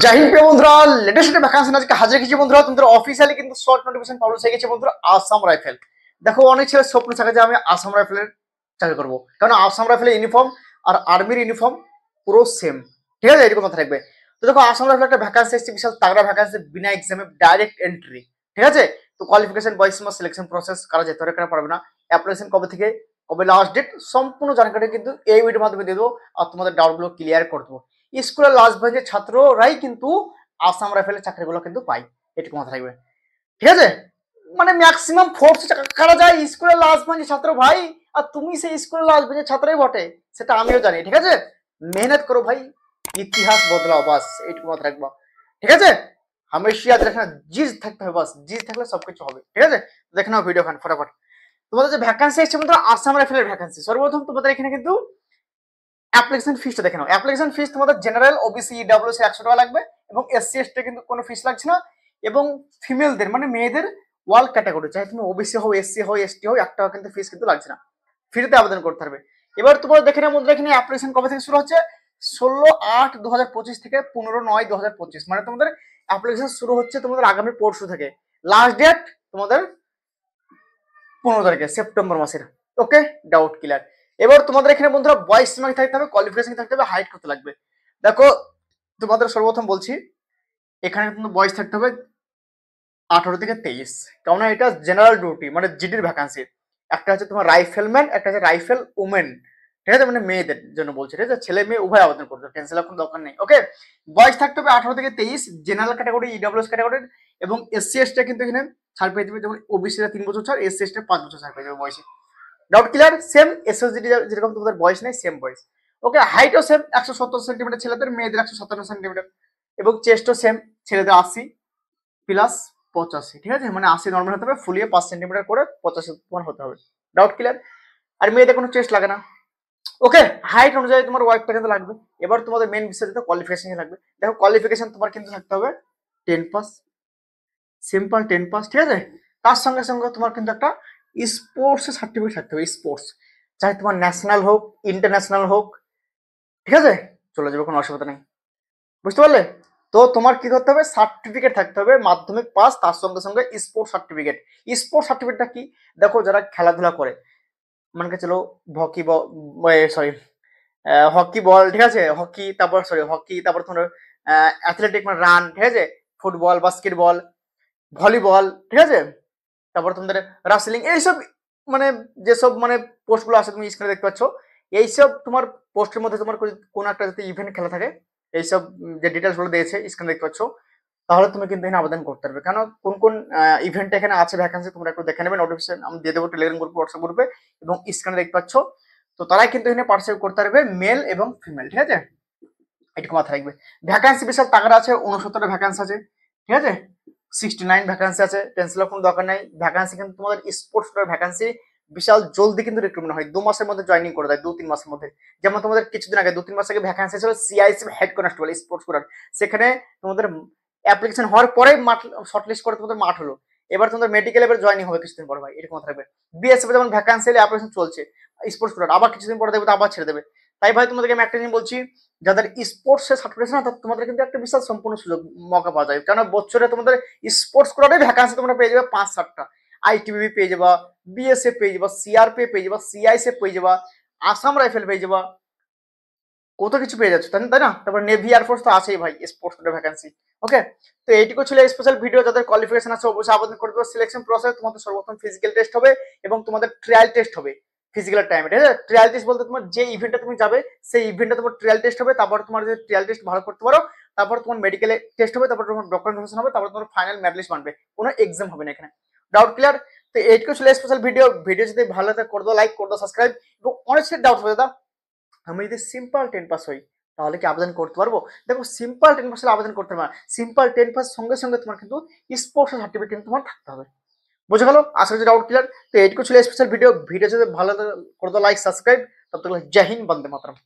জয় হিন্দ প্রিয় বন্ধুরা, লেটেস্ট একটা ভ্যাকান্সি আজকে হাজির কিছু বন্ধুরা। তোমাদের অফিসিয়ালি কিন্তু শর্ট নোটিফিকেশন পাবলিশ হয়ে গেছে বন্ধুরা। আসাম রাইফেল, দেখো অনেক ছেলে স্বপ্ন থাকে যে আমি আসাম রাইফেলের চাকরি করবো, কারণ আসাম রাইফেলের ইউনিফর্ম আর আর্মির ইউনিফর্ম পুরো সেম, ঠিক আছে? এরকম কথা থাকবে। তো দেখো আসাম রাইফেল একটা ভ্যাকান্সি এসেছে, বিশাল তাগড়া ভ্যাকান্সি, বিনা এক্সামে ডাইরেক্ট এন্ট্রি, ঠিক আছে? তো কোয়ালিফিকেশন, বয়স, সিলেকশন প্রসেস, কারা যেতে পারে কারা পারবে না, অ্যাপ্লিকেশন কবে থেকে কবে লাস্ট ডেট, সম্পূর্ণ জানকারি কিন্তু এই ভিডিওর মাধ্যমে দিয়ে দেবো। আর তোমাদের ডাউটগুলো ক্লিয়ার করে দেবো। স্কুলের লাস্ট বেঞ্চের ছাত্ররাই কিন্তু আসাম রাইফেলের চাকরিগুলো কিন্তু পাই, এটুকু মাথা থাকবে, ঠিক আছে? মানে ম্যাক্সিমাম ফোর্স কারা যায় স্কুলের লাস্ট বেঞ্চের ছাত্র ভাই। আর তুমি সেই স্কুলের লাস্ট বেঞ্চের ছাত্রই বটে, সেটা আমিও জানি, ঠিক আছে? মেহনত করো ভাই, ইতিহাস বদলাও, বাস এইটুকু মাথা রাখবা, ঠিক আছে? হামেশা দেখনা জিজ থাকতে হবে, বাস জিজ থাকলে সবকিছু হবে, ঠিক আছে? দেখে নাও ভিডিও খান ফটাফট। তোমাদের যে ভ্যাকান্সি এসছে বন্ধুরা, আসাম রাইফেলের ভ্যাকান্সি। সর্বপ্রথম তোমাদের এখানে কিন্তু অ্যাপ্লিকেশন ফিসটা দেখে নাও। অ্যাপ্লিকেশন ফিস তোমাদের জেনারেল, ওবিসি, ইডব্লিউসি 100 টাকা লাগবে, এবং এসসি এসটি কিন্তু কোনো ফিস লাগছে না। এবং ফিমেলদের মানে মেয়েদের ওয়াল ক্যাটাগরি, চাই তুমি ওবিসি হও, এসসি হও, এসটি হও, 1 টাকা কিন্তু ফিস কিন্তু লাগছে না, ফ্রিতে আবেদন করতে হবে। এবার তোমার দেখে নাও বন্ধুরা, এখানে অ্যাপ্লিকেশন কবে থেকে শুরু হচ্ছে? 16/8/2025 থেকে 15/9/2025, মানে তোমাদের অ্যাপ্লিকেশন শুরু হচ্ছে তোমাদের আগামী পরশু থেকে। লাস্ট ডেট তোমাদের 15 তারিখে সেপ্টেম্বর মাসের। ওকে, ডাউট ক্লিয়ার। এবার তোমাদের এখানে বন্ধুরা বয়স সীমা থাকতে হবে, কোয়ালিফিকেশন থাকতে হবে, হাইট করতে লাগবে। দেখো তোমাদের সর্বপ্রথম বলছি, এখানে কিন্তু বয়স থাকতে হবে 18 থেকে 23, কারণ এটা জেনারেল ডিউটি মানে জিডির ভ্যাকান্সি। একটা হচ্ছে তোমার রাইফেলম্যান, একটা হচ্ছে রাইফেল উমেন, ঠিক আছে? মানে মেয়েদের জন্য বলছি, ঠিক আছে? ছেলে মেয়ে উভয় আবেদন করতে, টেনশন কোনো দরকার নেই। ওকে, বয়স থাকতে হবে 18 থেকে 23, জেনারেল ক্যাটাগরি, ইডব্লিউএস ক্যাটাগরি, এবং এসসি এসটি কিন্তু এখানে ছাড় পেয়ে যাবে, যেমন ওবিসিরা 3 বছর ছাড়, এসসি এসটি 5 বছর ছাড় পেয়ে যাবে বয়সে। Doubt clear? সেম এসএসজি যেরকম তোমাদের বয়স নেই, সেম বয়স। ওকে, হাইটও সেম, 170 সেন্টিমিটার ছেলেদের, মেয়েদের 157 সেন্টিমিটার, এবং চেস্টও সেম, ছেলেদের 80+85, ঠিক আছে? মানে 80 নর্মাল হতে হবে, ফুলিয়ে 5 সেন্টিমিটার করে 85 তোমার হতে হবে। Doubt clear? আর মেয়েদের কোনো চেস্ট লাগে না। ওকে, হাইট অনুযায়ী তোমার ওয়াইফটা কিন্তু লাগবে। এবার তোমাদের মেন বিষয় যেটা কোয়ালিফিকেশন লাগবে। দেখো কোয়ালিফিকেশন তোমার কিন্তু থাকতে হবে 10 পাস, সিম্পল 10 পাস, ঠিক আছে? তার সঙ্গে সঙ্গে তোমার কিন্তু একটা স্পোর্টস সার্টিফিকেট থাকতে হবে, স্পোর্টস, চাই তোমার ন্যাশনাল হোক ইন্টারন্যাশনাল হোক, ঠিক আছে? চলে যাবে, কোনো অসুবিধা নেই, বুঝতে পারলে? তো তোমার কি করতে হবে? সার্টিফিকেট থাকতে হবে, মাধ্যমিক পাস, তার সঙ্গে সঙ্গে স্পোর্টস সার্টিফিকেট। স্পোর্টস সার্টিফিকেটটা কি? দেখো যারা খেলাধুলা করে, মানে চলো হকি বল, সরি হকি বল, ঠিক আছে? হকি, তারপর সরি হকি, তারপর তোমার অ্যাথলেটিক মানে রান, ঠিক আছে? ফুটবল, বাস্কেটবল, ভলিবল, ঠিক আছে? তারপর তোমাদের রাসেলিং, এইসব মানে যেসব মানে পোস্টগুলো আছে তুমি স্ক্রিনে দেখতে পাচ্ছ, এইসব তোমার পোস্টের মধ্যে তোমার কোনো একটা যদি ইভেন্ট খেলা থাকে, এইসব যে ডিটেলসগুলো দিয়েছে স্ক্রিনে দেখতে পাচ্ছ, তাহলে তুমি কিন্তু এখানে আবেদন করতে পারবে। কেন কোন কোন ইভেন্ট এখানে আছে ভ্যাকান্সি তোমরা একটু দেখে নেবে, নোটিফিকেশন আমি দিয়ে দেবো টেলিগ্রাম গ্রুপে, হোয়াটসঅ্যাপ গ্রুপে, এবং স্ক্রিনে দেখতে পাচ্ছ। তো তারাই কিন্তু এখানে পার্টিসিপেট করতে পারবে, মেল এবং ফিমেল, ঠিক আছে? এটুকু মাথায় রাখবে। ভ্যাকান্সি বিশাল টাকার আছে, 69টা ভ্যাকান্সি আছে, ঠিক আছে? 69 ভ্যাকান্সি আছে, টেনশনের কোনো দরকার নাই। ভ্যাকান্সি কিন্তু তোমাদের স্পোর্টস ভ্যাকান্সি বিশাল জলদি কিন্তু রিক্রুটমেন্ট হয়, 2 মাসের মধ্যে জয়েনিং করে দেয়, 2-3 মাসের মধ্যে। যেমন তোমাদের কিছুদিন আগে 2-3 মাস আগে ভ্যাকান্সি ছিল সিআইসি হেড কনস্টেবল স্পোর্টস কোটার, সেখানে তোমাদের অ্যাপ্লিকেশন হওয়ার পরেই মাঠ শর্টলিস্ট করে তোমাদের মাঠ হলো। এবার তোমাদের মেডিকেল এবার জয়েনিং হবে কিছুদিন পর ভাই, এরকম থাকবে। বিএসএফ যেমন ভ্যাকান্সি অ্যাপ্লিকেশন চলছে স্পোর্টস কোটার, আবার কিছুদিন পরে দেবে, আবার ছেড়ে দেবে। তাই ভাই তোমাদেরকে আমি একটা জিনিস বলছি, যাদের স্পোর্টস এর সার্টিফিকেট না, তোমাদের কিন্তু একটা বিশাল সম্পূর্ণ সুযোগ মৌকা পাওয়া যায়, কারণ বছরে তোমাদের স্পোর্টস কোটারে ভ্যাকান্সি তোমরা পেয়ে যাবে 5-7টা। আইটিবিপি পেয়ে যাবা, বিএসএফ পেয়ে যাবা, সিআরপি পেয়ে যাবা, সিআইএসএফ পেয়ে যাবা, আসাম রাইফেল পেয়ে যাবা, কত কিছু পেয়ে যাচ্ছে, তাই না? তারপর নেভি এয়ারফোর্স তো আছেই ভাই স্পোর্টস কোটার ভ্যাকান্সি। ওকে, তো এইটুকু ছিল স্পেশাল ভিডিও। যাদের কোয়ালিফিকেশন আছে অবশ্যই আবেদন করতে হবে। সিলেকশন প্রসেস তোমাদের সর্বপ্রথম ফিজিক্যাল টেস্ট হবে, এবং তোমাদের ট্রায়াল টেস্ট হবে ফিজিক্যাল টাইমে, ঠিক আছে? ট্রায়াল টেস্ট বলতে তোমার যে ইভেন্টে তুমি যাবে সেই ইভেন্টে তোমার ট্রায়াল টেস্ট হবে, তারপর তোমার যে ট্রায়াল টেস্ট ভালো করতে পারো, তারপর তোমার মেডিকেলে টেস্ট হবে, তারপর তোমার ডকুমেন্টেশন হবে, তারপর তোমার ফাইনাল মেরিট লিস্ট বানবে, কোনো এক্সাম হবে না এখানে। Doubt clear? তো এইটুকু ছিল স্পেশাল ভিডিও। ভিডিও যদি ভালো লাগে করে দাও লাইক, করে দাও সাবস্ক্রাইব, এবং অনেক ডাউট হবে দাদা আমি যদি সিম্পল 10 পাস হই তাহলে কি আবেদন করতে পারবো? দেখো সিম্পল 10 পাস আবেদন করতে পারবে, সিম্পল 10 পাস সঙ্গে সঙ্গে তোমার কিন্তু স্পোর্টস সার্টিফিকেট কিন্তু তোমার থাকতে হবে। বুঝে গেল? আশা করছি ডাউট ক্লিয়ার। তো এইটুকু ছিল স্পেশাল ভিডিও। ভিডিও যদি ভালো লাগে করে দাও লাইক সাবস্ক্রাইব। তত জয় হিন্দ, বন্দে মাতরম।